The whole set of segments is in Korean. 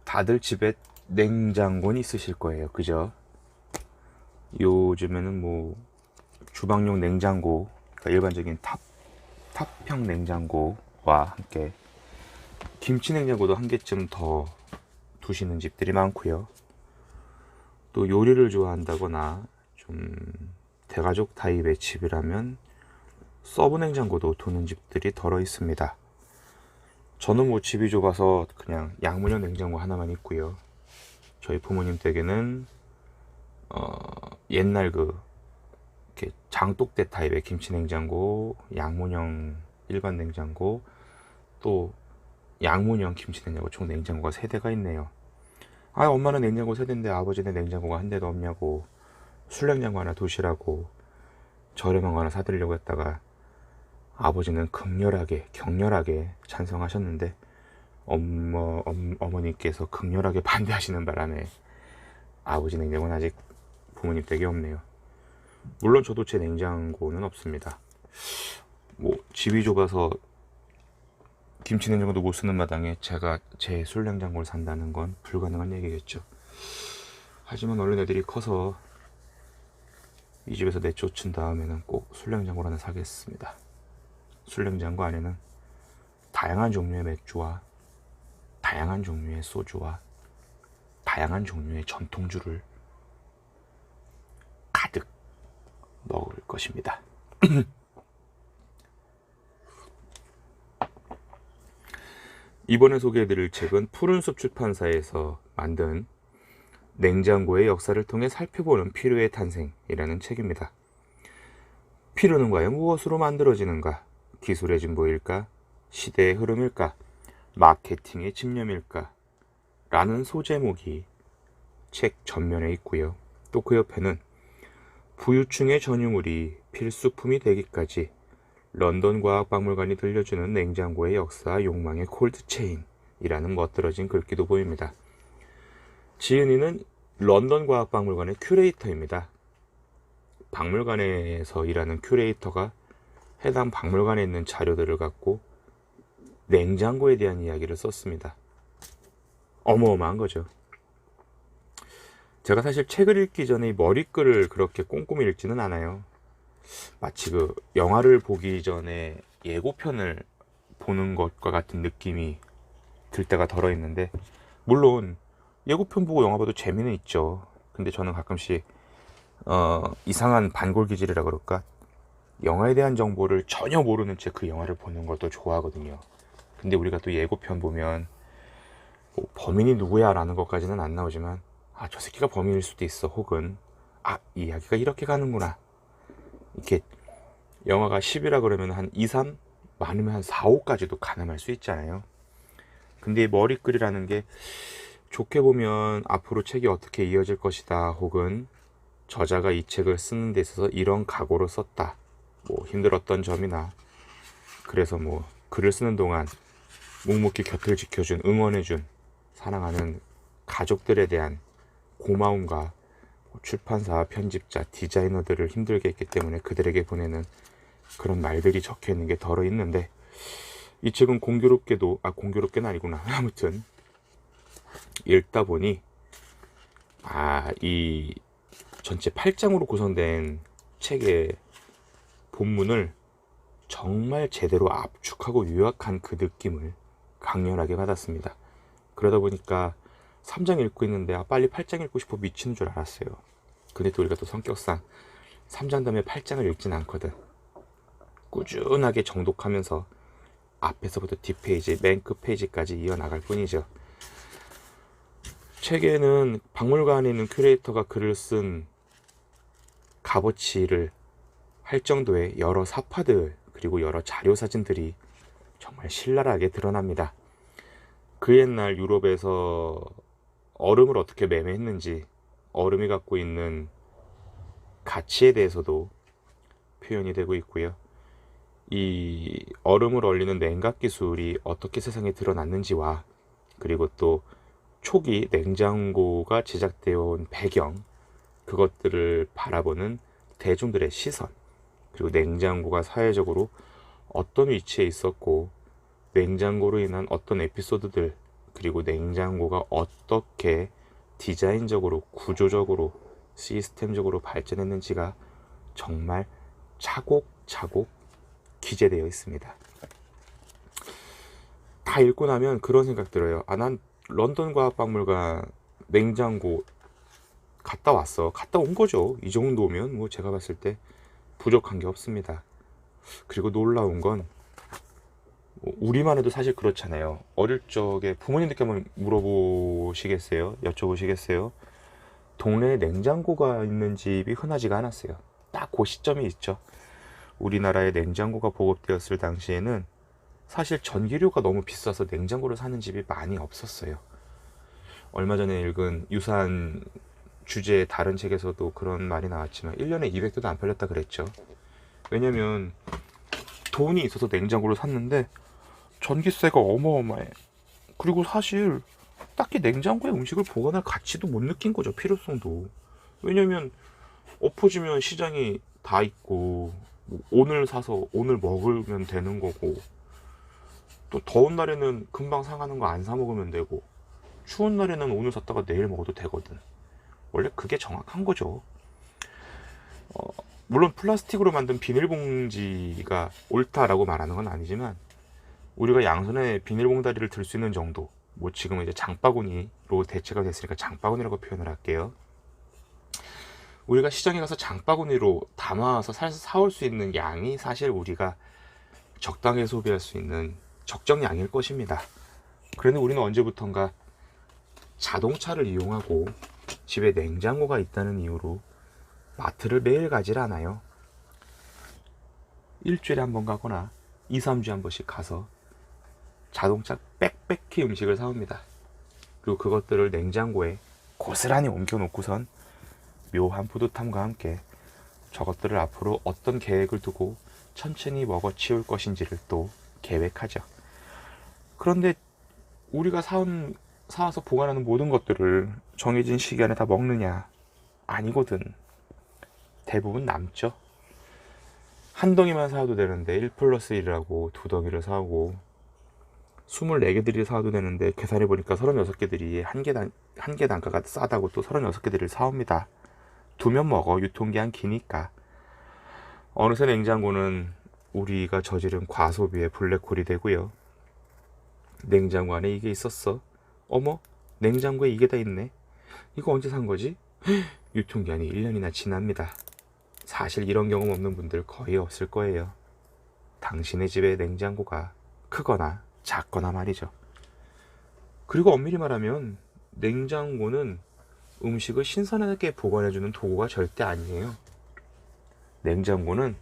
다들 집에 냉장고는 있으실 거예요. 그죠? 요즘에는 뭐 주방용 냉장고, 그러니까 일반적인 탑형 냉장고와 함께 김치 냉장고도 한 개쯤 더 두시는 집들이 많고요. 또 요리를 좋아한다거나 좀 대가족 타입의 집이라면 서브 냉장고도 두는 집들이 덜어 있습니다. 저는 뭐 집이 좁아서 그냥 양문형 냉장고 하나만 있고요. 저희 부모님 댁에는 옛날 이렇게 장독대 타입의 김치 냉장고, 양문형 일반 냉장고, 또 양문형 김치 냉장고 총 냉장고가 3대가 있네요. 아, 엄마는 냉장고 3대인데 아버지는 냉장고가 한 대도 없냐고, 술냉장고 하나 두시라고 저렴한 거 하나 사드리려고 했다가 아버지는 격렬하게 찬성하셨는데 어머니께서 극렬하게 반대하시는 바람에 아버지 냉장고는 아직 부모님 댁에 없네요. 물론 저도 제 냉장고는 없습니다. 뭐 집이 좁아서 김치 냉장고도 못 쓰는 마당에 제가 제 술 냉장고를 산다는 건 불가능한 얘기겠죠. 하지만 얼른 애들이 커서 이 집에서 내쫓은 다음에는 꼭 술 냉장고를 하나 사겠습니다. 술 냉장고 안에는 다양한 종류의 맥주와 다양한 종류의 소주와 다양한 종류의 전통주를 가득 넣을 것입니다. 이번에 소개해드릴 책은 푸른숲 출판사에서 만든 냉장고의 역사를 통해 살펴보는 피르의 탄생이라는 책입니다. 피르는 과연 무엇으로 만들어지는가? 기술의 진보일까? 시대의 흐름일까? 마케팅의 집념일까? 라는 소제목이 책 전면에 있고요. 또 그 옆에는 부유층의 전유물이 필수품이 되기까지 런던 과학박물관이 들려주는 냉장고의 역사 욕망의 콜드체인이라는 멋들어진 글귀도 보입니다. 지은이는 런던 과학박물관의 큐레이터입니다. 박물관에서 일하는 큐레이터가 해당 박물관에 있는 자료들을 갖고 냉장고에 대한 이야기를 썼습니다. 어마어마한 거죠. 제가 사실 책을 읽기 전에 머릿글을 그렇게 꼼꼼히 읽지는 않아요. 마치 영화를 보기 전에 예고편을 보는 것과 같은 느낌이 들 때가 덜어 있는데, 물론 예고편 보고 영화 봐도 재미는 있죠. 근데 저는 가끔씩 이상한 반골 기질이라 그럴까, 영화에 대한 정보를 전혀 모르는 채 그 영화를 보는 것도 좋아하거든요. 근데 우리가 또 예고편 보면 뭐 범인이 누구야 라는 것까지는 안 나오지만, 아, 저 새끼가 범인일 수도 있어, 혹은 아, 이야기가 이렇게 가는구나, 이렇게 영화가 10이라 그러면 한 2, 3, 많으면 한 4, 5까지도 가늠할 수 있잖아요. 근데 이 머릿글이라는 게 좋게 보면 앞으로 책이 어떻게 이어질 것이다, 혹은 저자가 이 책을 쓰는 데 있어서 이런 각오로 썼다, 뭐 힘들었던 점이나, 그래서 뭐 글을 쓰는 동안 묵묵히 곁을 지켜준, 응원해준, 사랑하는 가족들에 대한 고마움과 출판사, 편집자, 디자이너들을 힘들게 했기 때문에 그들에게 보내는 그런 말들이 적혀 있는 게 덜어 있는데, 이 책은 공교롭게는 아니구나. 아무튼 읽다 보니 이 전체 8장으로 구성된 책의 본문을 정말 제대로 압축하고 요약한 그 느낌을 강렬하게 받았습니다. 그러다 보니까 3장 읽고 있는데 빨리 8장 읽고 싶어 미치는 줄 알았어요. 근데 또 우리가 또 성격상 3장 다음에 8장을 읽진 않거든. 꾸준하게 정독하면서 앞에서부터 뒷페이지, 맨 끝 페이지까지 이어나갈 뿐이죠. 책에는 박물관에 있는 큐레이터가 글을 쓴 값어치를 할 정도의 여러 사파들, 그리고 여러 자료 사진들이 정말 신랄하게 드러납니다. 그 옛날 유럽에서 얼음을 어떻게 매매했는지, 얼음이 갖고 있는 가치에 대해서도 표현이 되고 있고요. 이 얼음을 얼리는 냉각 기술이 어떻게 세상에 드러났는지와, 그리고 또 초기 냉장고가 제작되어 온 배경, 그것들을 바라보는 대중들의 시선, 그리고 냉장고가 사회적으로 어떤 위치에 있었고 냉장고로 인한 어떤 에피소드들, 그리고 냉장고가 어떻게 디자인적으로, 구조적으로, 시스템적으로 발전했는지가 정말 차곡차곡 기재되어 있습니다. 다 읽고 나면 그런 생각 들어요. 난 런던 과학박물관 냉장고 갔다 왔어. 갔다 온 거죠. 이 정도면 뭐 제가 봤을 때 부족한 게 없습니다. 그리고 놀라운 건 우리만 해도 사실 그렇잖아요. 어릴 적에 부모님들께 한번 물어보시겠어요? 여쭤보시겠어요? 동네에 냉장고가 있는 집이 흔하지가 않았어요. 딱 그 시점이 있죠. 우리나라에 냉장고가 보급되었을 당시에는 사실 전기료가 너무 비싸서 냉장고를 사는 집이 많이 없었어요. 얼마 전에 읽은 유사한 주제의 다른 책에서도 그런 말이 나왔지만 1년에 200대도 안 팔렸다 그랬죠. 왜냐면 돈이 있어서 냉장고를 샀는데 전기세가 어마어마해. 그리고 사실 딱히 냉장고에 음식을 보관할 가치도 못 느낀 거죠. 필요성도. 왜냐면 엎어지면 시장이 다 있고 뭐 오늘 사서 오늘 먹으면 되는 거고, 또 더운 날에는 금방 상하는 거 안 사 먹으면 되고, 추운 날에는 오늘 샀다가 내일 먹어도 되거든. 원래 그게 정확한 거죠. 물론 플라스틱으로 만든 비닐봉지가 옳다라고 말하는 건 아니지만, 우리가 양손에 비닐봉다리를 들 수 있는 정도, 뭐 지금은 이제 장바구니로 대체가 됐으니까 장바구니라고 표현을 할게요. 우리가 시장에 가서 장바구니로 담아서 사올 수 있는 양이 사실 우리가 적당히 소비할 수 있는 적정량일 것입니다. 그런데 우리는 언제부턴가 자동차를 이용하고 집에 냉장고가 있다는 이유로 마트를 매일 가질 않아요. 일주일에 한 번 가거나 2, 3주에 한 번씩 가서 자동차 빽빽히 음식을 사옵니다. 그리고 그것들을 냉장고에 고스란히 옮겨놓고선 묘한 뿌듯함과 함께 저것들을 앞으로 어떤 계획을 두고 천천히 먹어치울 것인지를 또 계획하죠. 그런데 우리가 사와서 보관하는 모든 것들을 정해진 시기 안에 다 먹느냐? 아니거든. 대부분 남죠. 한 덩이만 사와도 되는데 1 플러스 1이라고 2덩이를 사오고, 24개들이 사와도 되는데 계산해보니까 36개들이 한 개 단가가 싸다고 또 36개들을 사옵니다. 두면 먹어. 유통기한 기니까. 어느새 냉장고는 우리가 저지른 과소비의 블랙홀이 되고요. 냉장고 안에 이게 있었어. 어머, 냉장고에 이게 다 있네. 이거 언제 산 거지? 유통기한이 1년이나 지납니다. 사실 이런 경험 없는 분들 거의 없을 거예요. 당신의 집의 냉장고가 크거나 작거나 말이죠. 그리고 엄밀히 말하면 냉장고는 음식을 신선하게 보관해주는 도구가 절대 아니에요. 냉장고는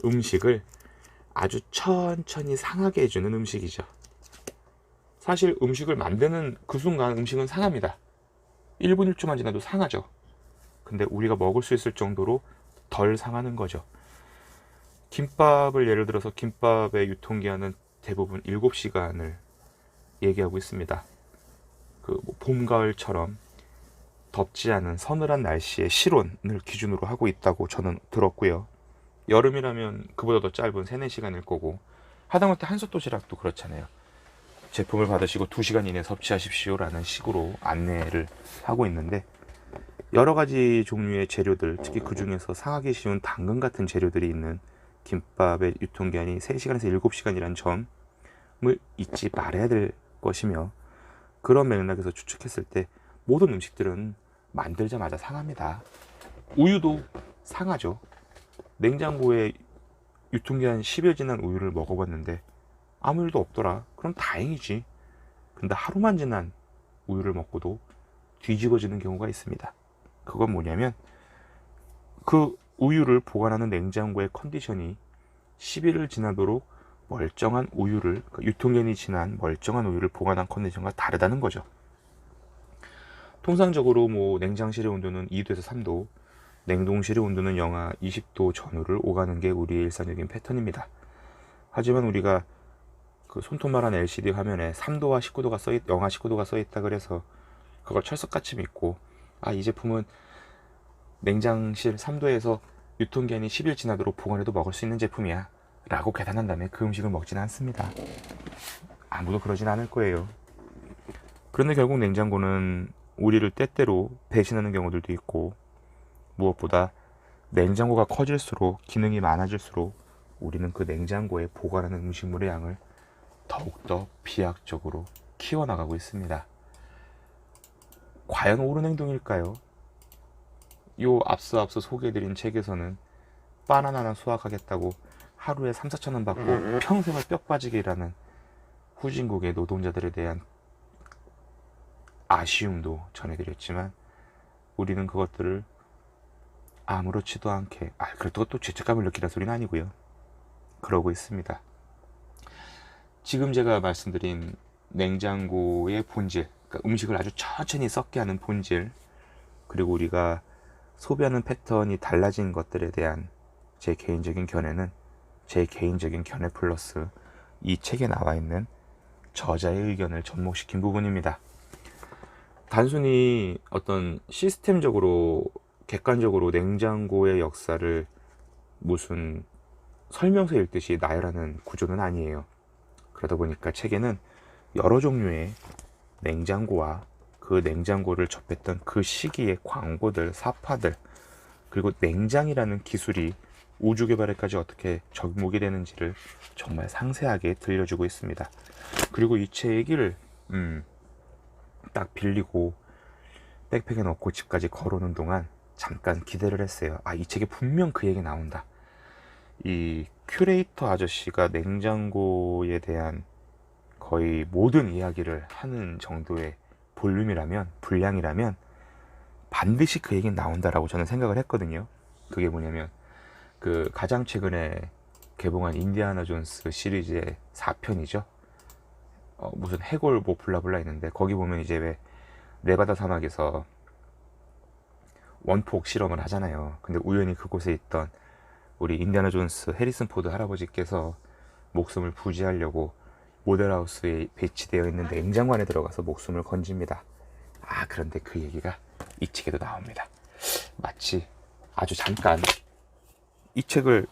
음식을 아주 천천히 상하게 해주는 음식이죠. 사실 음식을 만드는 그 순간 음식은 상합니다. 1분 1초만 지나도 상하죠. 근데 우리가 먹을 수 있을 정도로 덜 상하는 거죠. 김밥을 예를 들어서 김밥의 유통기한은 대부분 7시간을 얘기하고 있습니다. 봄, 가을처럼 덥지 않은 서늘한 날씨의 실온을 기준으로 하고 있다고 저는 들었고요. 여름이라면 그보다 더 짧은 3, 4시간일 거고, 하다못해 한솥도시락도 그렇잖아요. 제품을 받으시고 2시간 이내에 섭취하십시오라는 식으로 안내를 하고 있는데, 여러 가지 종류의 재료들, 특히 그 중에서 상하기 쉬운 당근 같은 재료들이 있는 김밥의 유통기한이 3시간에서 7시간이라는 점을 잊지 말아야 될 것이며, 그런 맥락에서 추측했을 때 모든 음식들은 만들자마자 상합니다. 우유도 상하죠. 냉장고에 유통기한 10일 지난 우유를 먹어봤는데 아무 일도 없더라. 그럼 다행이지. 근데 하루만 지난 우유를 먹고도 뒤집어지는 경우가 있습니다. 그건 뭐냐면, 그 우유를 보관하는 냉장고의 컨디션이 10일을 지나도록 멀쩡한 우유를, 유통기한이 지난 멀쩡한 우유를 보관한 컨디션과 다르다는 거죠. 통상적으로 냉장실의 온도는 2도에서 3도, 냉동실의 온도는 영하 20도 전후를 오가는 게 우리의 일상적인 패턴입니다. 하지만 우리가 그 손톱만한 LCD 화면에 3도와 19도가 영하 19도가 써있다 그래서 그걸 철석같이 믿고, 이 제품은 냉장실 3도에서 유통기한이 10일 지나도록 보관해도 먹을 수 있는 제품이야 라고 계산한 다음에 그 음식을 먹지는 않습니다. 아무도 그러진 않을 거예요. 그런데 결국 냉장고는 우리를 때때로 배신하는 경우들도 있고, 무엇보다 냉장고가 커질수록, 기능이 많아질수록 우리는 그 냉장고에 보관하는 음식물의 양을 더욱더 비약적으로 키워나가고 있습니다. 과연 옳은 행동일까요? 요 앞서 소개해드린 책에서는 바나나나 수확하겠다고 하루에 3, 4천 원 받고 평생을 뼈 빠지게 일하는 후진국의 노동자들에 대한 아쉬움도 전해드렸지만, 우리는 그것들을 아무렇지도 않게, 그렇다고 또 죄책감을 느끼는 소리는 아니고요, 그러고 있습니다. 지금 제가 말씀드린 냉장고의 본질, 그러니까 음식을 아주 천천히 썩게 하는 본질, 그리고 우리가 소비하는 패턴이 달라진 것들에 대한 제 개인적인 견해는, 제 개인적인 견해 플러스 이 책에 나와 있는 저자의 의견을 접목시킨 부분입니다. 단순히 어떤 시스템적으로, 객관적으로 냉장고의 역사를 무슨 설명서 읽듯이 나열하는 구조는 아니에요. 그러다 보니까 책에는 여러 종류의 냉장고와 그 냉장고를 접했던 그 시기의 광고들, 사파들, 그리고 냉장이라는 기술이 우주 개발에까지 어떻게 접목이 되는지를 정말 상세하게 들려주고 있습니다. 그리고 이 책을 딱 빌리고 백팩에 넣고 집까지 걸어오는 동안 잠깐 기대를 했어요. 이 책에 분명 그 얘기 나온다. 이 큐레이터 아저씨가 냉장고에 대한 거의 모든 이야기를 하는 정도의 볼륨이라면, 분량이라면 반드시 그 얘기는 나온다라고 저는 생각을 했거든요. 그게 뭐냐면, 그 가장 최근에 개봉한 인디아나 존스 시리즈의 4편이죠. 무슨 해골 뭐 블라블라 있는데, 거기 보면 이제 왜 네바다 사막에서 원폭 실험을 하잖아요. 근데 우연히 그곳에 있던 우리 인디아나 존스 해리슨 포드 할아버지께서 목숨을 부지하려고 모델하우스에 배치되어 있는 냉장고 안에 들어가서 목숨을 건집니다. 그런데 그 얘기가 이 책에도 나옵니다. 마치 아주 잠깐 이 책을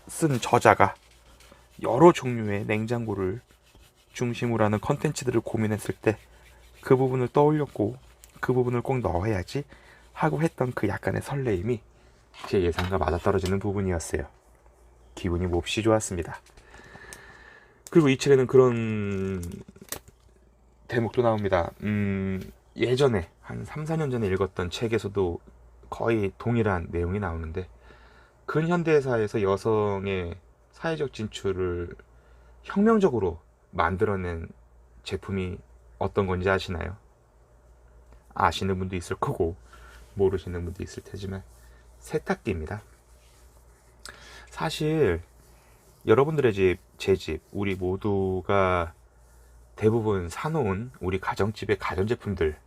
쓴 저자가 여러 종류의 냉장고를 중심으로 하는 컨텐츠들을 고민했을 때 그 부분을 떠올렸고, 그 부분을 꼭 넣어야지 하고 했던 그 약간의 설레임이 제 예상과 맞아떨어지는 부분이었어요. 기분이 몹시 좋았습니다. 그리고 이 책에는 그런 대목도 나옵니다. 예전에 한 3, 4년 전에 읽었던 책에서도 거의 동일한 내용이 나오는데, 근현대사에서 여성의 사회적 진출을 혁명적으로 만들어낸 제품이 어떤 건지 아시나요? 아시는 분도 있을 거고 모르시는 분도 있을 테지만, 세탁기입니다. 사실 여러분들의 집, 제 집, 우리 모두가 대부분 사놓은 우리 가정집의 가전제품들,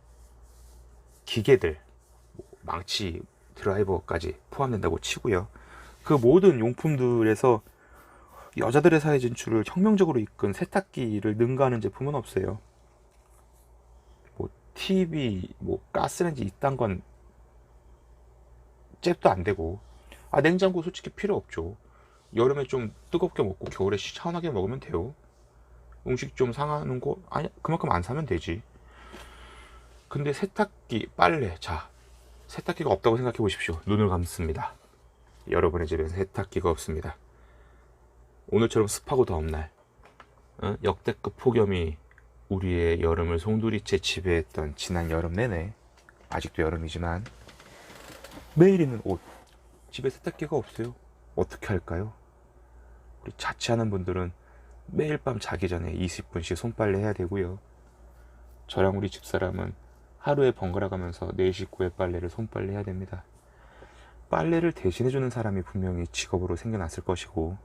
기계들, 망치, 드라이버까지 포함된다고 치고요. 그 모든 용품들에서 여자들의 사회 진출을 혁명적으로 이끈 세탁기를 능가하는 제품은 없어요. 뭐 TV, 뭐 가스레인지 이딴 건 잽도 안 되고, 냉장고 솔직히 필요 없죠. 여름에 좀 뜨겁게 먹고 겨울에 시원하게 먹으면 돼요. 음식 좀 상하는 거 그만큼 안 사면 되지. 근데 세탁기, 빨래, 세탁기가 없다고 생각해 보십시오. 눈을 감습니다. 여러분의 집에는 세탁기가 없습니다. 오늘처럼 습하고 더운 날, 역대급 폭염이 우리의 여름을 송두리째 지배했던 지난 여름 내내, 아직도 여름이지만 매일 입는 옷, 집에 세탁기가 없어요. 어떻게 할까요? 우리 자취하는 분들은 매일 밤 자기 전에 20분씩 손빨래 해야 되고요. 저랑 우리 집사람은 하루에 번갈아 가면서 네 식구의 빨래를 손빨래 해야 됩니다. 빨래를 대신해주는 사람이 분명히 직업으로 생겨났을 것이고,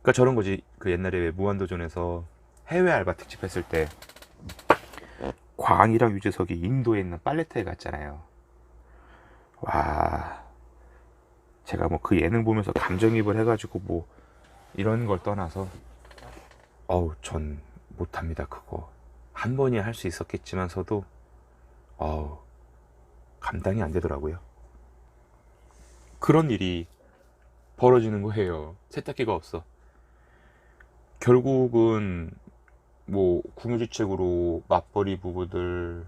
그러니까 저런 거지. 그 옛날에 왜 무한도전에서 해외 알바 특집 했을 때 광이랑 유재석이 인도에 있는 빨래터에 갔잖아요. 와, 제가 뭐 그 예능 보면서 감정이입을 해가지고 뭐 이런 걸 떠나서 전 못합니다. 그거 한 번이야 할 수 있었겠지만서도 감당이 안 되더라고요. 그런 일이 벌어지는 거예요. 세탁기가 없어. 결국은 뭐 궁유주책으로 맞벌이 부부들,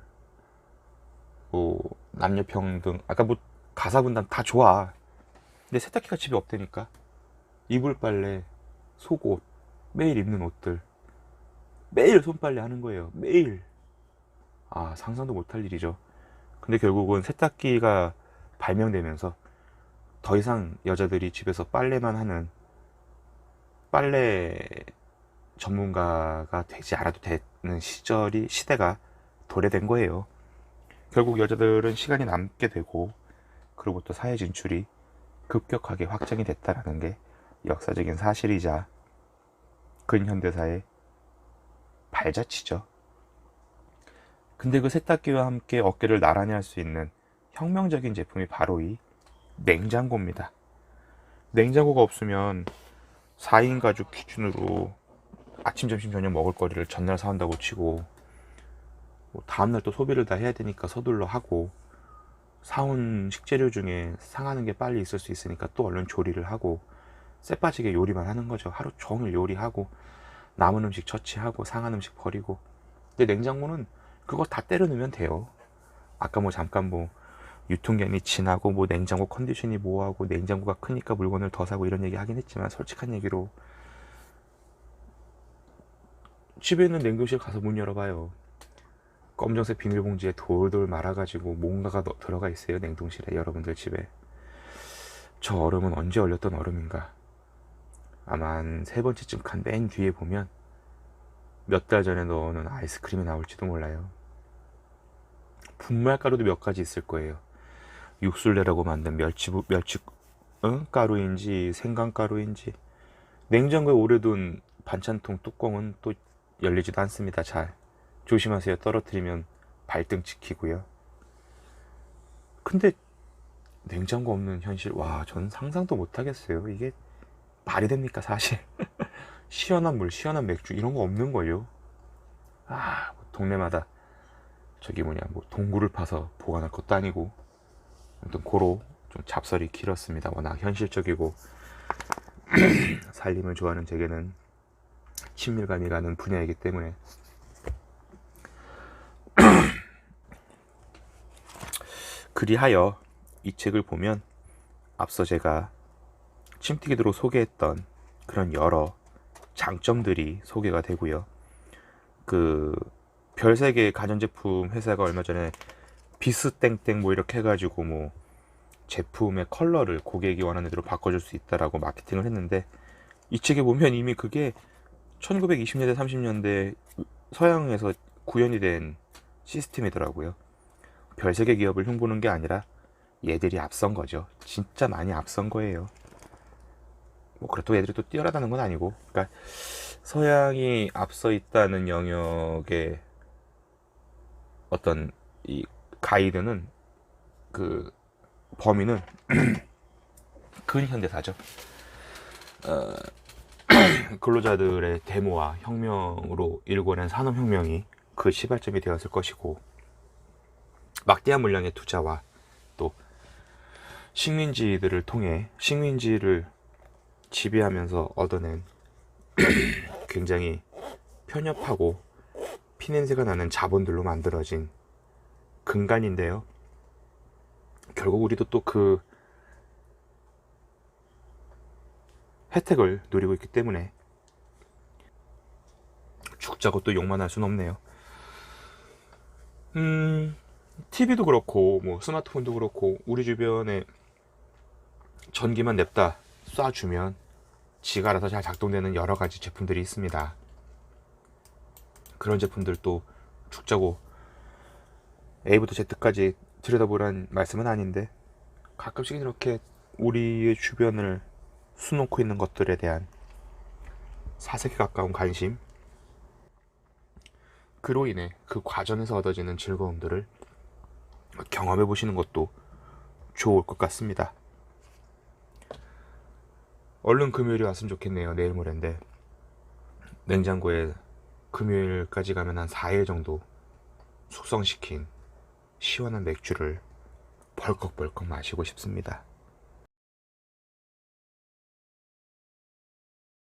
뭐 남녀평등, 아까 뭐 가사분담 다 좋아. 근데 세탁기가 집에 없다니까. 이불 빨래, 속옷, 매일 입는 옷들 매일 손빨래 하는 거예요. 매일. 아, 상상도 못할 일이죠. 근데 결국은 세탁기가 발명되면서 더 이상 여자들이 집에서 빨래만 하는 빨래 전문가가 되지 않아도 되는 시대가 도래된 거예요. 결국 여자들은 시간이 남게 되고, 그로부터 사회 진출이 급격하게 확장이 됐다라는 게 역사적인 사실이자 근현대사의 발자취죠. 근데 그 세탁기와 함께 어깨를 나란히 할 수 있는 혁명적인 제품이 바로 이 냉장고입니다. 냉장고가 없으면 4인 가족 기준으로 아침, 점심, 저녁 먹을 거리를 전날 사온다고 치고, 뭐 다음날 또 소비를 다 해야 되니까 서둘러 하고, 사온 식재료 중에 상하는 게 빨리 있을 수 있으니까 또 얼른 조리를 하고, 쎄빠지게 요리만 하는 거죠. 하루 종일 요리하고, 남은 음식 처치하고, 상한 음식 버리고. 근데 냉장고는 그거 다 때려 넣으면 돼요. 아까 뭐 잠깐 뭐 유통기한이 지나고 뭐 냉장고 컨디션이 뭐하고 냉장고가 크니까 물건을 더 사고 이런 얘기 하긴 했지만, 솔직한 얘기로 집에 있는 냉동실 가서 문 열어봐요. 검정색 비닐봉지에 돌돌 말아가지고 뭔가가 들어가 있어요. 냉동실에. 여러분들 집에 저 얼음은 언제 얼렸던 얼음인가. 아마 한 3번째쯤 칸 맨 뒤에 보면 몇 달 전에 넣어놓은 아이스크림이 나올지도 몰라요. 분말가루도 몇 가지 있을 거예요. 육술내라고 만든 멸치 가루인지 생강가루인지. 냉장고에 오래둔 반찬통 뚜껑은 또 열리지도 않습니다. 잘 조심하세요. 떨어뜨리면 발등 찍히고요. 근데 냉장고 없는 현실, 와, 전 상상도 못 하겠어요. 이게 말이 됩니까 사실. 시원한 물, 시원한 맥주 이런 거 없는 걸요. 아, 뭐 동네마다 저기 뭐냐, 뭐 동굴을 파서 보관할 것도 아니고. 아무튼 고로 좀 잡설이 길었습니다. 워낙 현실적이고 살림을 좋아하는 제게는 친밀감이 가는 분야이기 때문에. 그리하여 이 책을 보면 앞서 제가 침튀기도록 소개했던 그런 여러 장점들이 소개가 되고요. 그 별세계 가전제품 회사가 얼마 전에 비스땡땡 뭐 이렇게 해가지고 뭐 제품의 컬러를 고객이 원하는 대로 바꿔줄 수 있다라고 마케팅을 했는데, 이 책에 보면 이미 그게 1920년대 30년대 서양에서 구현이 된 시스템이더라고요. 별세계 기업을 흉보는 게 아니라 얘들이 앞선 거죠. 진짜 많이 앞선 거예요. 뭐 그렇다고 얘들이 또 뛰어나다는 건 아니고, 그러니까 서양이 앞서 있다는 영역의 어떤 이 가이드는, 그 범위는 근현대사죠. 근로자들의 데모와 혁명으로 일궈낸 산업혁명이 그 시발점이 되었을 것이고, 막대한 물량의 투자와 또 식민지들을 통해 식민지를 지배하면서 얻어낸 굉장히 편협하고 피냄새가 나는 자본들로 만들어진 근간인데요. 결국 우리도 또 그 혜택을 누리고 있기 때문에 죽자고 또 욕만 할 순 없네요. TV도 그렇고 뭐 스마트폰도 그렇고 우리 주변에 전기만 냅다 쏴주면 지가 알아서 잘 작동되는 여러 가지 제품들이 있습니다. 그런 제품들도 죽자고 A부터 Z까지 들여다보란 말씀은 아닌데, 가끔씩 이렇게 우리의 주변을 수놓고 있는 것들에 대한 사색에 가까운 관심, 그로 인해 그 과정에서 얻어지는 즐거움들을 경험해 보시는 것도 좋을 것 같습니다. 얼른 금요일이 왔으면 좋겠네요. 내일 모레인데 냉장고에 금요일까지 가면 한 4일 정도 숙성시킨 시원한 맥주를 벌컥벌컥 마시고 싶습니다.